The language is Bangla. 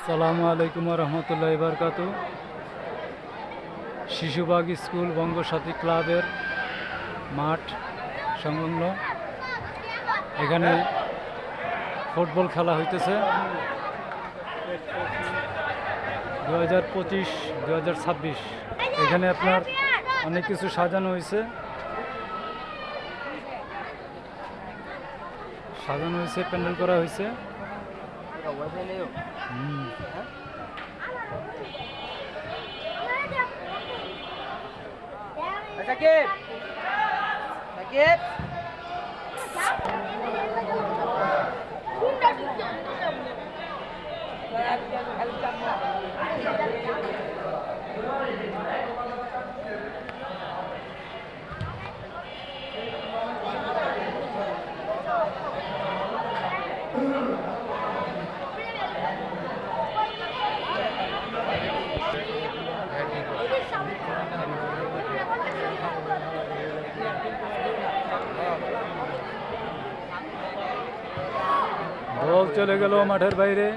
আসসালামু আলাইকুম রহমতুল্লাহ বারকাতু। শিশুবাগ স্কুল বঙ্গসাথী ক্লাবের মাঠ সংলগ্ন এখানে ফুটবল খেলা হইতেছে 2025-2026। এখানে আপনার অনেক কিছু সাজানো হয়েছে প্যান্ডেল করা হয়েছে। সাকিব সাকিব বল চলে গেল মাঠের বাইরে।